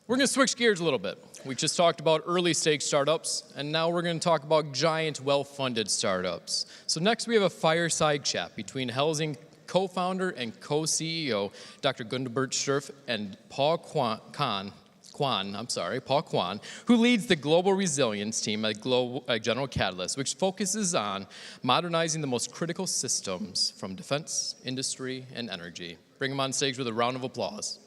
We're going to switch gears a little bit. We just talked about early-stage startups, and now we're going to talk about giant, well-funded startups. So next we have a fireside chat between Helsing co-founder and co-CEO Dr. Gundbert Scherf and Paul Kwan, who leads the Global Resilience team at General Catalyst, which focuses on modernizing the most critical systems from defense, industry, and energy. Bring him on stage with a round of applause.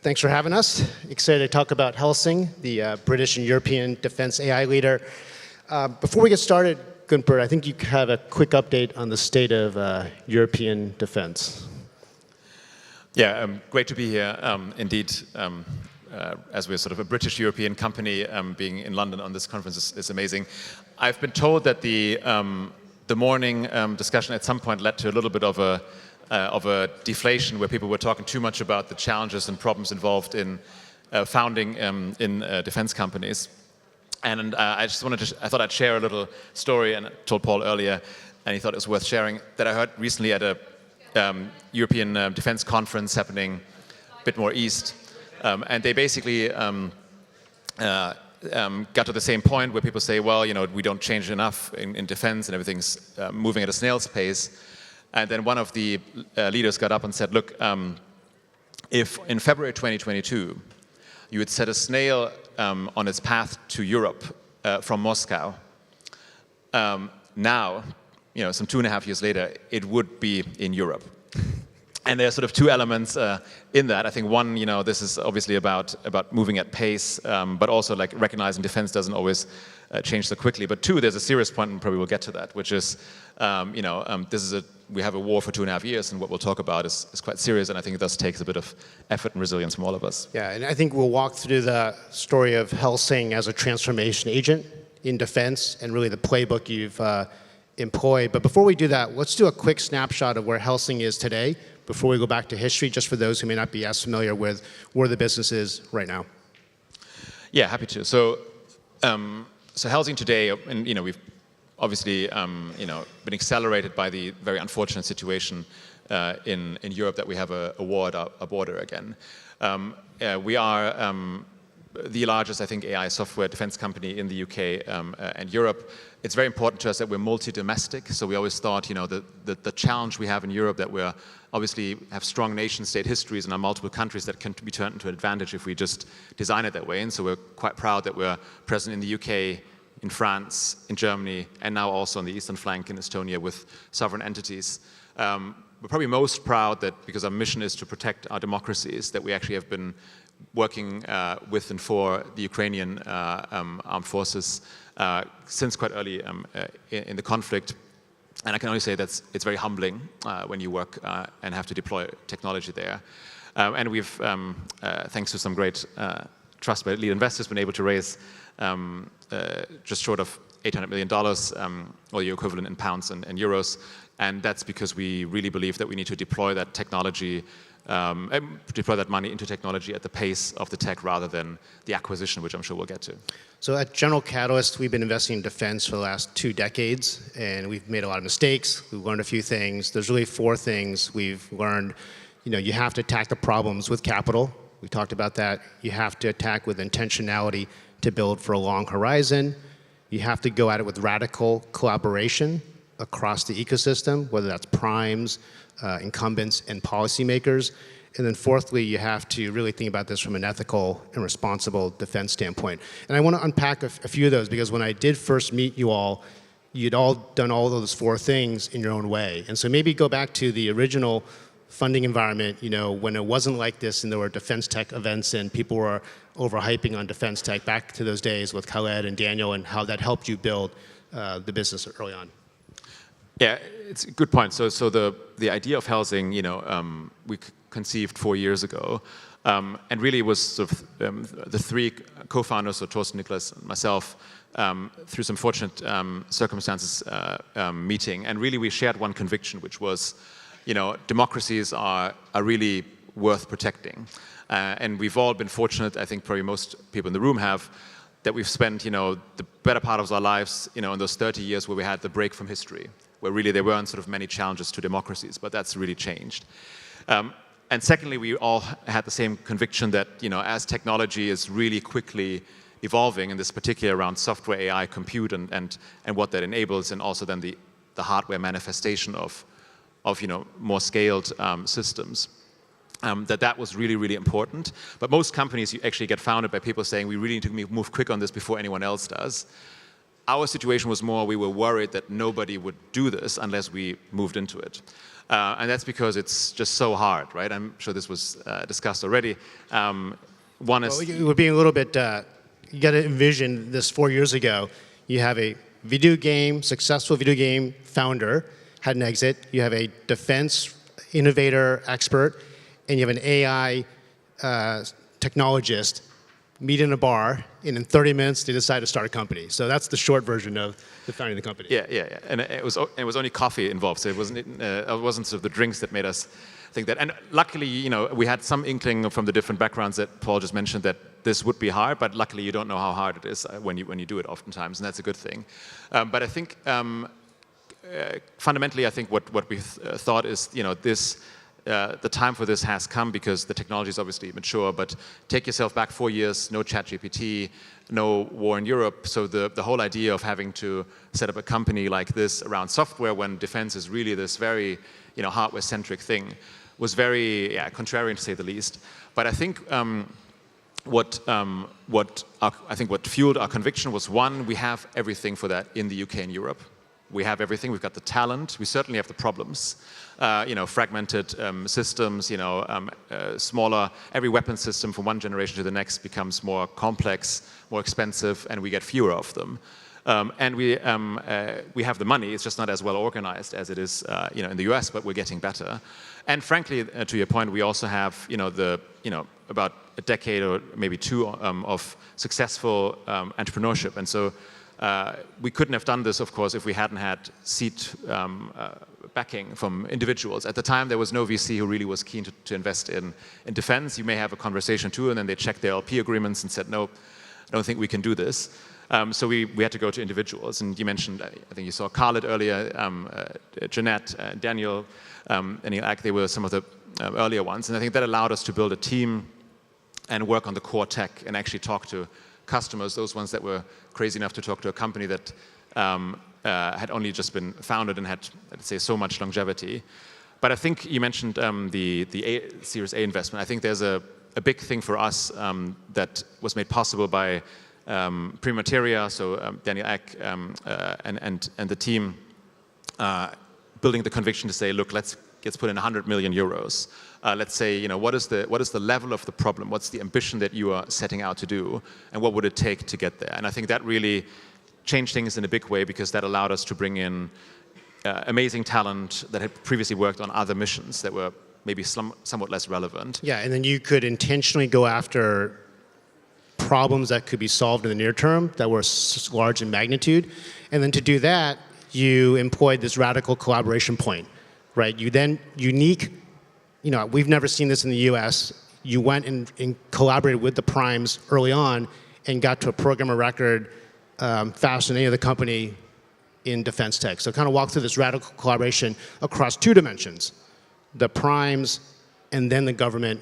Thanks for having us. Excited to talk about Helsing, the British and European defense AI leader. Before we get started, Gundbert, I think you have a quick update on the state of European defense. Yeah, great to be here. Indeed, as we're sort of a British-European company, being in London on this conference is amazing. I've been told that the morning discussion at some point led to a little bit of a deflation where people were talking too much about the challenges and problems involved in founding in defense companies. And I thought I'd share a little story, and I told Paul earlier, and he thought it was worth sharing, that I heard recently at a European defense conference happening a bit more east. And they basically got to the same point where people say, well, we don't change enough in defense and everything's moving at a snail's pace. And then one of the leaders got up and said, look, if in February 2022 you had set a snail on its path to Europe from Moscow, now, some 2.5 years later, it would be in Europe. And there are sort of two elements in that. I think one, this is obviously about moving at pace, but also like recognizing defense doesn't always change so quickly. But two, there's a serious point, and probably we'll get to that, which is, we have a war for 2.5 years, and what we'll talk about is quite serious, and I think it does take a bit of effort and resilience from all of us. Yeah, and I think we'll walk through the story of Helsing as a transformation agent in defense, and really the playbook you've employed. But before we do that, let's do a quick snapshot of where Helsing is today, before we go back to history, just for those who may not be as familiar with where the business is right now. Yeah, happy to. So Helsing today, and we've obviously been accelerated by the very unfortunate situation in Europe that we have a war at our border again. We are the largest, I think, AI software defense company in the UK and Europe. It's very important to us that we're multi-domestic. So we always thought, the challenge we have in Europe, that we're obviously have strong nation-state histories and are multiple countries that can be turned into an advantage if we just design it that way. And so we're quite proud that we're present in the UK, in France, in Germany, and now also on the eastern flank in Estonia with sovereign entities. We're probably most proud that, because our mission is to protect our democracies, that we actually have been working with and for the Ukrainian armed forces since quite early in the conflict. And I can only say that it's very humbling when you work and have to deploy technology there. And we've, thanks to some great trust by lead investors, been able to raise just short of $800 million, or the equivalent in pounds and euros. And that's because we really believe that we need to deploy that technology, deploy that money into technology at the pace of the tech rather than the acquisition, which I'm sure we'll get to. So at General Catalyst, we've been investing in defense for the last 2 decades, and we've made a lot of mistakes. We've learned a few things. There's really 4 things we've learned. You have to attack the problems with capital. We talked about that. You have to attack with intentionality to build for a long horizon. You have to go at it with radical collaboration across the ecosystem, whether that's primes, incumbents, and policymakers. And then fourthly, you have to really think about this from an ethical and responsible defense standpoint. And I want to unpack a few of those, because when I did first meet you all, you'd all done all those 4 things in your own way. And so maybe go back to the original funding environment, when it wasn't like this and there were defense tech events and people were overhyping on defense tech, back to those days with Khaled and Daniel, and how that helped you build the business early on. Yeah, it's a good point. So the idea of Helsing, we conceived 4 years ago, and really was sort of the 3 co-founders, so Torsten, Nicholas, and myself, through some fortunate circumstances, meeting, and really we shared one conviction, which was, democracies are really worth protecting, and we've all been fortunate. I think probably most people in the room have, that we've spent, the better part of our lives, in those 30 years where we had the break from history, where really there weren't sort of many challenges to democracies, but that's really changed. And secondly, we all had the same conviction that, as technology is really quickly evolving, in this particular around software, AI, compute, and what that enables, and also then the hardware manifestation of more scaled systems, that was really, really important. But most companies you actually get founded by people saying, we really need to move quick on this before anyone else does. Our situation was more, we were worried that nobody would do this unless we moved into it. And that's because it's just so hard, right? I'm sure this was discussed already. One is... Well, we're being a little bit, you got to envision this 4 years ago. You have a successful video game founder, had an exit. You have a defense innovator expert, and you have an AI technologist meet in a bar, and in 30 minutes they decide to start a company. So that's the short version of the founding the company. Yeah. And it was only coffee involved, so it wasn't sort of the drinks that made us think that. And luckily, we had some inkling from the different backgrounds that Paul just mentioned that this would be hard, but luckily you don't know how hard it is when you do it oftentimes, and that's a good thing. But I think fundamentally, I think what we thought is, the time for this has come because the technology is obviously mature, but take yourself back 4 years, no ChatGPT, no war in Europe, so the whole idea of having to set up a company like this around software when defense is really this very hardware-centric thing was very contrarian to say the least. But I think what fueled our conviction was, one, we have everything for that in the UK and Europe. We have everything. We've got the talent. We certainly have the problems. Fragmented systems. Smaller. Every weapon system from one generation to the next becomes more complex, more expensive, and we get fewer of them. And we have the money. It's just not as well organized as it is, in the US, but we're getting better. And frankly, to your point, we also have, about a decade or maybe two of successful entrepreneurship, and so. We couldn't have done this, of course, if we hadn't had seed backing from individuals. At the time, there was no VC who really was keen to invest in defense. You may have a conversation too, and then they checked their LP agreements and said, no, I don't think we can do this. So we had to go to individuals. And you mentioned, I think you saw Khaled earlier, Jeanette, Daniel, and Neil Ack, they were some of the earlier ones. And I think that allowed us to build a team and work on the core tech and actually talk to customers, those ones that were crazy enough to talk to a company that had only just been founded and had, let's say, so much longevity. But I think you mentioned the Series A investment. I think there's a big thing for us that was made possible by Primateria, so Daniel Eck and the team building the conviction to say, look, let's put in 100 million euros. Let's say, what is the level of the problem? What's the ambition that you are setting out to do? And what would it take to get there? And I think that really changed things in a big way because that allowed us to bring in amazing talent that had previously worked on other missions that were maybe somewhat less relevant. Yeah, and then you could intentionally go after problems that could be solved in the near term that were large in magnitude. And then to do that, you employed this radical collaboration point, right? You then we've never seen this in the US. You went and collaborated with the primes early on and got to a program of record faster than any other company in defense tech. So kind of walk through this radical collaboration across two dimensions, the primes and then the government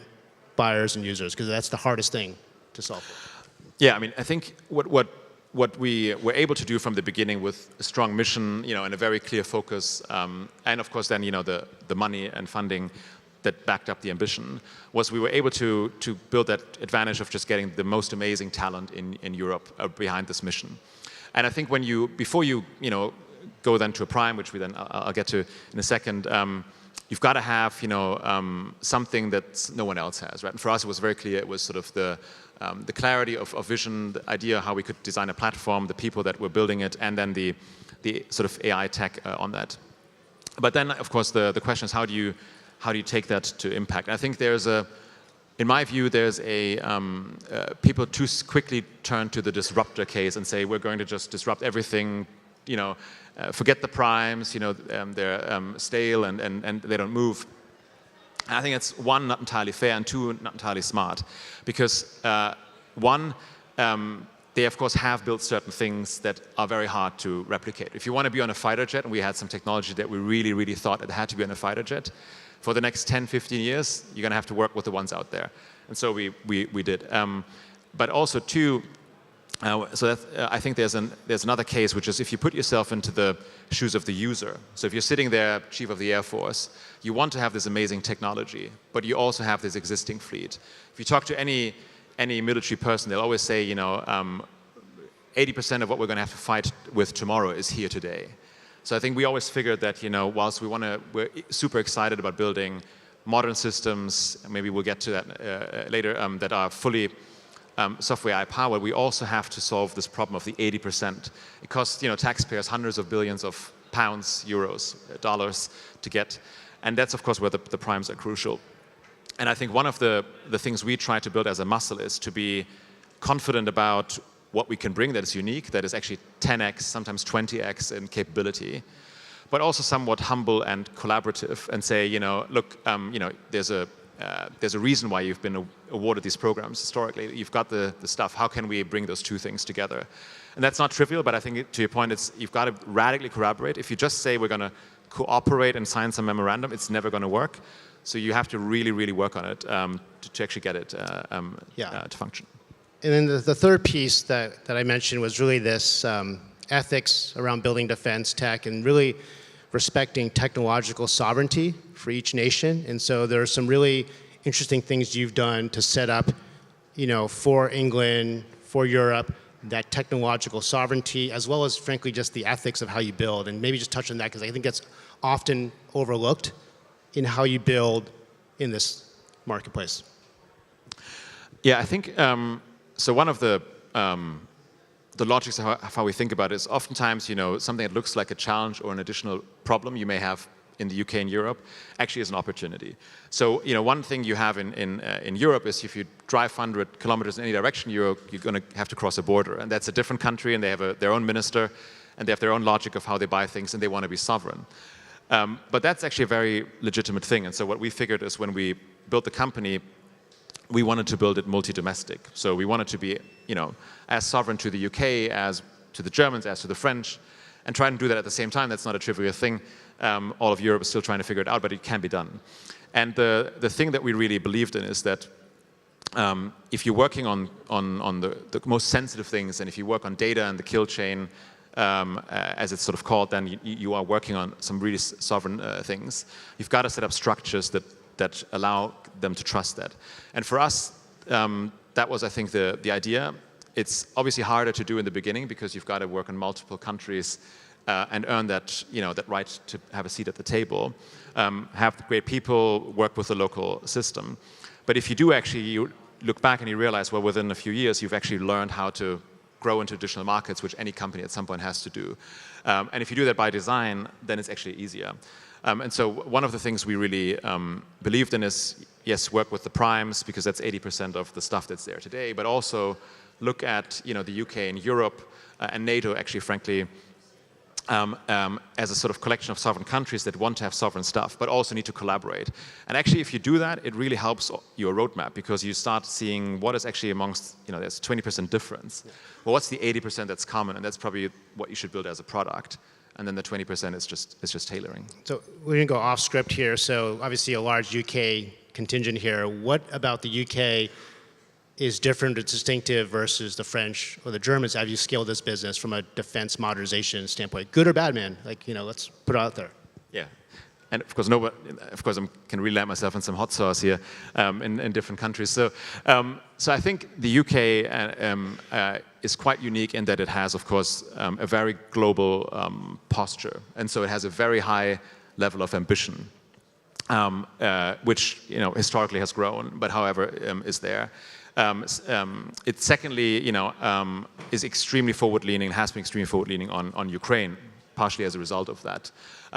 buyers and users, because that's the hardest thing to solve for. Yeah, I mean, I think what we were able to do from the beginning with a strong mission, and a very clear focus, and of course then, the money and funding that backed up the ambition, was we were able to build that advantage of just getting the most amazing talent in Europe behind this mission. And I think before you go then to a prime, which I'll get to in a second, you've got to have something that no one else has, right? And for us, it was very clear. It was sort of the clarity of vision, the idea how we could design a platform, the people that were building it, and then the sort of AI tech on that. But then, of course, the question is how do you take that to impact? And I think in my view, there's people too quickly turn to the disruptor case and say, we're going to just disrupt everything, forget the primes, they're stale and they don't move. And I think it's one, not entirely fair, and two, not entirely smart. Because one, they of course have built certain things that are very hard to replicate. If you want to be on a fighter jet, and we had some technology that we really, really thought it had to be on a fighter jet, for the next 10, 15 years, you're going to have to work with the ones out there. And so we did. But also too, I think there's another case, which is if you put yourself into the shoes of the user. So if you're sitting there, Chief of the Air Force, you want to have this amazing technology, but you also have this existing fleet. If you talk to any military person, they'll always say, 80% of what we're going to have to fight with tomorrow is here today. So I think we always figured that, whilst we're super excited about building modern systems, maybe we'll get to that later, that are fully software AI powered, we also have to solve this problem of the 80%. It costs, taxpayers hundreds of billions of pounds, euros, dollars to get. And that's, of course, where the primes are crucial. And I think one of the things we try to build as a muscle is to be confident about what we can bring that is unique, that is actually 10x, sometimes 20x in capability, but also somewhat humble and collaborative and say, look, there's a reason why you've been awarded these programs historically. You've got the stuff. How can we bring those two things together? And that's not trivial, but I think to your point, you've got to radically collaborate. If you just say we're going to cooperate and sign some memorandum, it's never going to work. So you have to really, really work on it to actually get it to function. And then the third piece that I mentioned was really this ethics around building defense tech and really respecting technological sovereignty for each nation. And so there are some really interesting things you've done to set up, for England, for Europe, that technological sovereignty, as well as, frankly, just the ethics of how you build. And maybe just touch on that, because I think that's often overlooked in how you build in this marketplace. Yeah, I think, so one of the logics of how we think about it is oftentimes, something that looks like a challenge or an additional problem you may have in the UK and Europe actually is an opportunity. So, one thing you have in Europe is if you drive 100 kilometers in any direction, you're going to have to cross a border. And that's a different country, and they have their own minister, and they have their own logic of how they buy things, and they want to be sovereign. But that's actually a very legitimate thing. And so what we figured is when we built the company, we wanted to build it multi-domestic. So we wanted to be, as sovereign to the UK, as to the Germans, as to the French, and try and do that at the same time. That's not a trivial thing. All of Europe is still trying to figure it out, but it can be done. And the thing that we really believed in is that if you're working on the most sensitive things, and if you work on data and the kill chain, as it's sort of called, then you are working on some really sovereign things. You've got to set up structures that allow them to trust that. And for us, that was, I think, the idea. It's obviously harder to do in the beginning because you've got to work in multiple countries and earn that, that right to have a seat at the table, have great people, work with the local system. But if you do actually, you look back and you realize, well, within a few years, you've actually learned how to grow into additional markets, which any company at some point has to do. And if you do that by design, then it's actually easier. And so one of the things we really believed in is, yes, work with the primes, because that's 80% of the stuff that's there today, but also look at the UK and Europe and NATO, actually, frankly, as a sort of collection of sovereign countries that want to have sovereign stuff, but also need to collaborate. And actually, if you do that, it really helps your roadmap, because you start seeing what is actually amongst, there's 20% difference. Yeah. Well, what's the 80% that's common? And that's probably what you should build as a product. And then the 20% is just tailoring. So we're going to go off script here. So obviously a large UK contingent here. What about the UK is different or distinctive versus the French or the Germans as you scale this business from a defense modernization standpoint? Good or bad, man? Let's put it out there. Yeah. And of course, I can really land myself in some hot sauce here in different countries. So I think the UK is quite unique in that it has, of course, a very global posture. And so it has a very high level of ambition, which historically has grown, but however is there. It secondly, is extremely forward-leaning, has been extremely forward-leaning on Ukraine, partially as a result of that.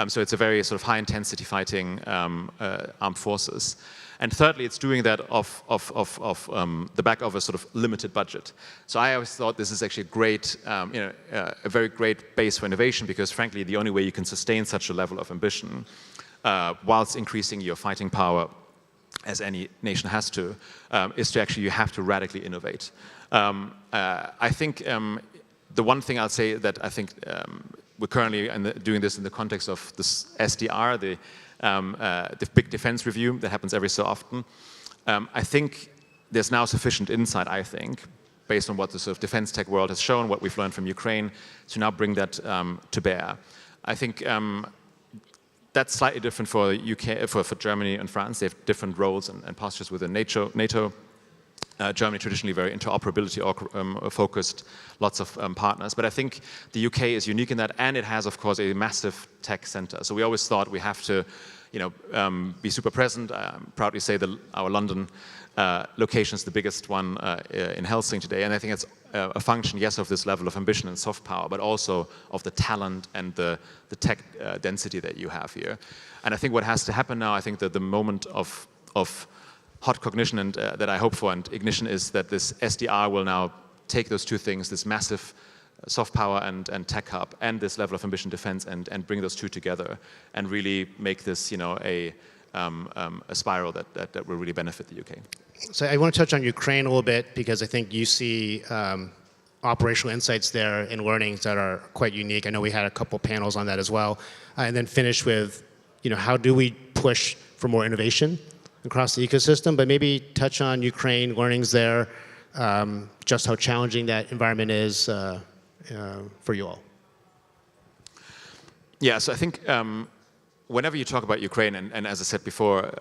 So it's a very sort of high-intensity fighting armed forces. And thirdly, it's doing that off the back of a sort of limited budget. So I always thought this is actually a great, a very great base for innovation, because frankly, the only way you can sustain such a level of ambition whilst increasing your fighting power as any nation has to, is to actually, you have to radically innovate. I think the one thing I'll say that I think we're currently doing this in the context of this SDR, the big defense review that happens every so often. I think there's now sufficient insight, I think, based on what the sort of defense tech world has shown, what we've learned from Ukraine, to now bring that to bear. I think that's slightly different for UK, for Germany and France. They have different roles and postures within NATO. Germany traditionally very interoperability focused, lots of partners. But I think the UK is unique in that, and it has, of course, a massive tech center. So we always thought we have to, be super present. I proudly say that our London location is the biggest one in Helsing today, and I think it's a function, yes, of this level of ambition and soft power, but also of the talent and the tech density that you have here. And I think what has to happen now, I think that the moment of hot cognition and that I hope for and ignition is that this SDR will now take those two things, this massive soft power and tech hub and this level of ambition defense and bring those two together and really make this a spiral that will really benefit the UK. So I want to touch on Ukraine a little bit because I think you see operational insights there and learnings that are quite unique. I know we had a couple panels on that as well. And then finish with, how do we push for more innovation across the ecosystem, but maybe touch on Ukraine, learnings there, just how challenging that environment is for you all. Yeah, so I think whenever you talk about Ukraine, and as I said before,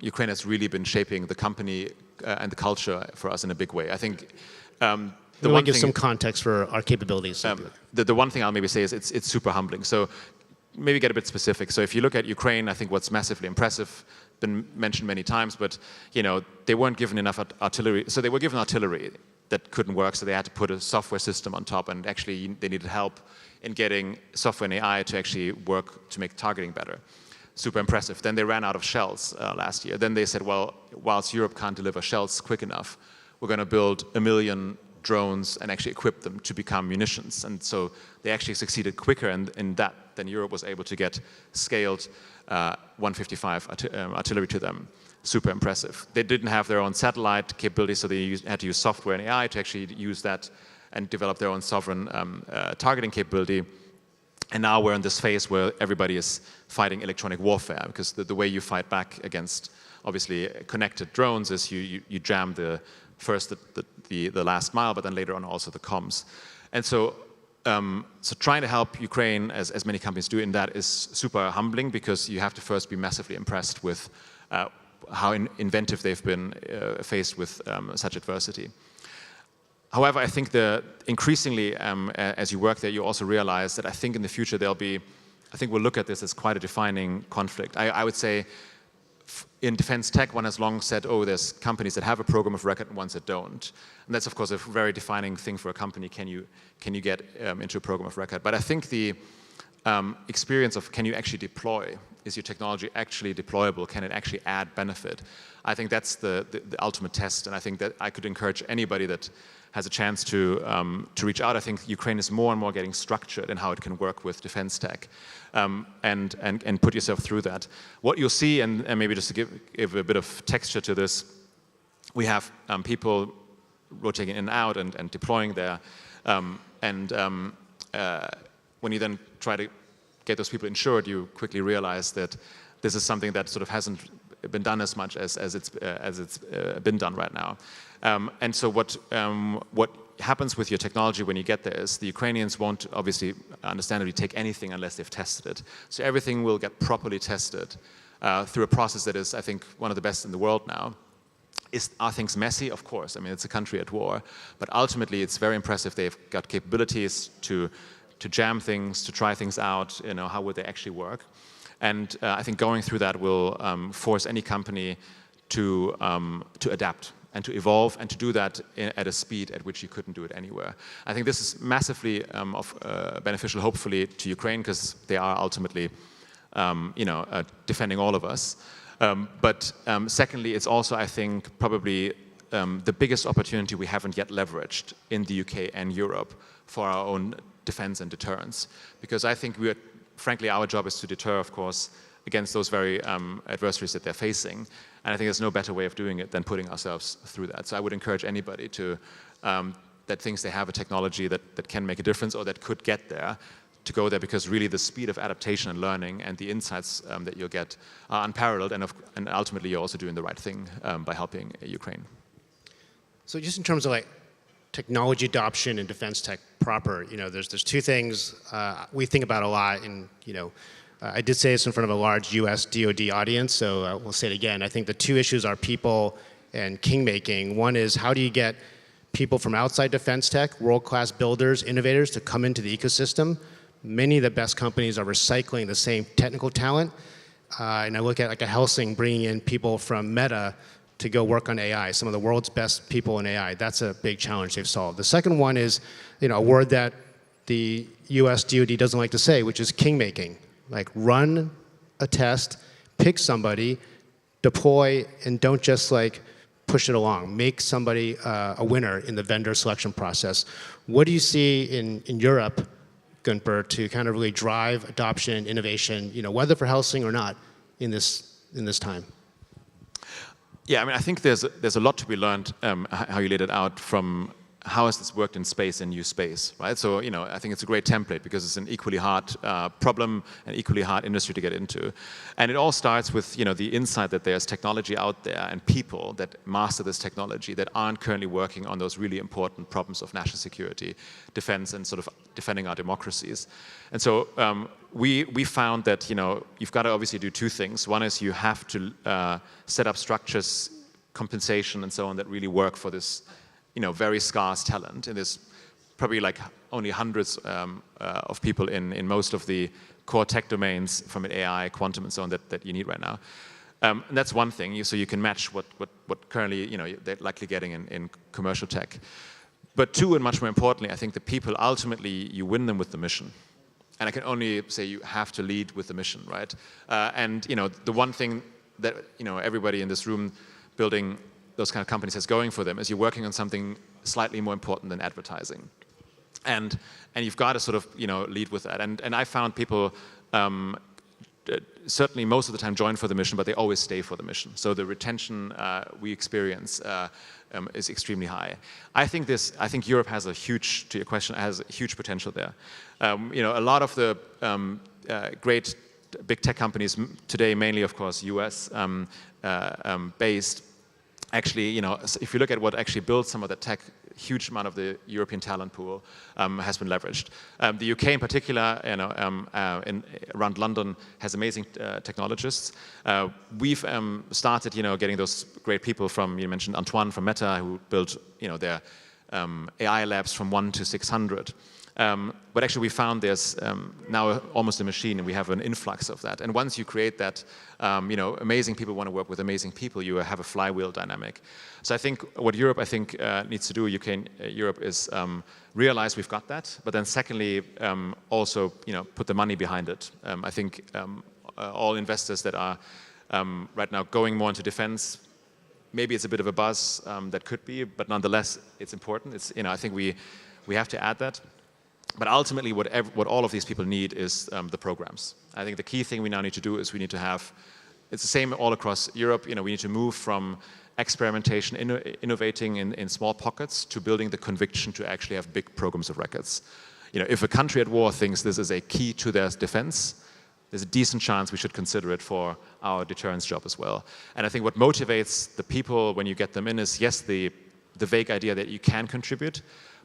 Ukraine has really been shaping the company and the culture for us in a big way. I think the one give thing, some context for our capabilities. The one thing I'll maybe say is it's super humbling. So maybe get a bit specific. So if you look at Ukraine, I think what's massively impressive, been mentioned many times, but they weren't given enough artillery. So they were given artillery that couldn't work, so they had to put a software system on top, and actually they needed help in getting software and AI to actually work to make targeting better. Super impressive. Then they ran out of shells last year. Then they said, well, whilst Europe can't deliver shells quick enough, we're going to build 1 million drones and actually equip them to become munitions. And so they actually succeeded quicker in that than Europe was able to get scaled 155 artillery to them. Super impressive. They didn't have their own satellite capability, so they had to use software and AI to actually use that and develop their own sovereign targeting capability. And now we're in this phase where everybody is fighting electronic warfare, because the way you fight back against, obviously, connected drones is you jam the last mile, but then later on also the comms. And so trying to help Ukraine, as many companies do in that, is super humbling, because you have to first be massively impressed with how inventive they've been faced with such adversity. However, I think increasingly, as you work there, you also realize that I think in the future I think we'll look at this as quite a defining conflict. I would say in defense tech, one has long said, oh, there's companies that have a program of record and ones that don't. And that's, of course, a very defining thing for a company. Can you get into a program of record? But I think the experience of can you actually deploy? Is your technology actually deployable? Can it actually add benefit? I think that's the ultimate test. And I think that I could encourage anybody that has a chance to reach out. I think Ukraine is more and more getting structured in how it can work with defense tech, and put yourself through that. What you'll see, and maybe just to give a bit of texture to this, we have people rotating in and out and deploying there, when you then try to get those people insured, you quickly realize that this is something that sort of hasn't been done as much as it's been done right now. And so what happens with your technology when you get there is the Ukrainians won't obviously understandably take anything unless they've tested it. So everything will get properly tested through a process that is, I think, one of the best in the world now. Are things messy? Of course. I mean, it's a country at war. But ultimately, it's very impressive. They've got capabilities to jam things, to try things out. How would they actually work? And I think going through that will force any company to adapt and to evolve, and to do that at a speed at which you couldn't do it anywhere. I think this is massively beneficial, hopefully, to Ukraine, because they are ultimately, defending all of us. But secondly, it's also, I think, probably the biggest opportunity we haven't yet leveraged in the UK and Europe for our own defense and deterrence. Because I think frankly, our job is to deter, of course, against those very adversaries that they're facing. And I think there's no better way of doing it than putting ourselves through that. So I would encourage anybody to, that thinks they have a technology that can make a difference or that could get there, to go there, because really the speed of adaptation and learning and the insights that you'll get are unparalleled, and ultimately you're also doing the right thing by helping Ukraine. So just in terms of like technology adoption and defense tech proper, there's two things we think about a lot, and I did say this in front of a large U.S. DoD audience, so we'll say it again. I think the two issues are people and kingmaking. One is, how do you get people from outside defense tech, world-class builders, innovators, to come into the ecosystem? Many of the best companies are recycling the same technical talent. And I look at like a Helsing bringing in people from Meta to go work on AI, some of the world's best people in AI. That's a big challenge they've solved. The second one is, a word that the US DoD doesn't like to say, which is kingmaking. Like, run a test, pick somebody, deploy, and don't just like push it along. Make somebody a winner in the vendor selection process. What do you see in Europe, Gundbert, to kind of really drive adoption, innovation, whether for Helsing or not, in this time? Yeah, I mean, I think there's a lot to be learned, how you laid it out, from how has this worked in space and new space, right? So, I think it's a great template because it's an equally hard problem, an equally hard industry to get into. And it all starts with, the insight that there's technology out there and people that master this technology that aren't currently working on those really important problems of national security, defense, and sort of defending our democracies. And so we found that, you've got to obviously do two things. One is you have to set up structures, compensation, and so on that really work for this very scarce talent. And there's probably like only hundreds of people in most of the core tech domains, from AI, quantum, and so on, that you need right now. And that's one thing, so you can match what currently they're likely getting in commercial tech. But two, and much more importantly, I think the people, ultimately you win them with the mission. And I can only say you have to lead with the mission, right? And the one thing that everybody in this room building those kind of companies has going for them is you're working on something slightly more important than advertising, and you've got to sort of lead with that. And I found people certainly most of the time join for the mission, but they always stay for the mission. So the retention we experience is extremely high. I think Europe has a huge, to your question, has a huge potential there. A lot of the great big tech companies today, mainly of course US based. Actually, if you look at what actually builds some of the tech, huge amount of the European talent pool has been leveraged. The UK in particular, around London, has amazing technologists. We've started, getting those great people from, you mentioned Antoine from Meta, who built, their AI labs from 1 to 600. But actually we found there's now almost a machine, and we have an influx of that. And once you create that, amazing people want to work with amazing people, you have a flywheel dynamic. So I think what Europe, needs to do, Europe, is realize we've got that, but then secondly, also, put the money behind it. I think all investors that are right now going more into defense, maybe it's a bit of a buzz, that could be, but nonetheless, it's important. It's, I think we have to add that. But ultimately, what all of these people need is the programs. I think the key thing we now need to do is we need to have, it's the same all across Europe, we need to move from experimentation, innovating in small pockets, to building the conviction to actually have big programs of records. If a country at war thinks this is a key to their defense, there's a decent chance we should consider it for our deterrence job as well. And I think what motivates the people when you get them in is, yes, the vague idea that you can contribute,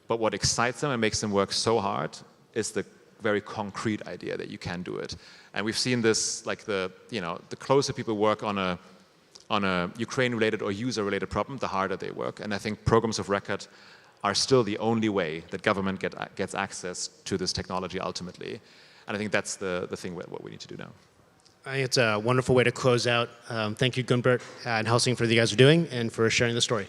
but what excites them and makes them work so hard is the very concrete idea that you can do it. And we've seen this, like the closer people work on a Ukraine-related or user-related problem, the harder they work. And I think programs of record are still the only way that government gets access to this technology ultimately. And I think that's the thing what we need to do now. I think it's a wonderful way to close out. Thank you, Gundbert and Helsing, for what you guys are doing and for sharing the story.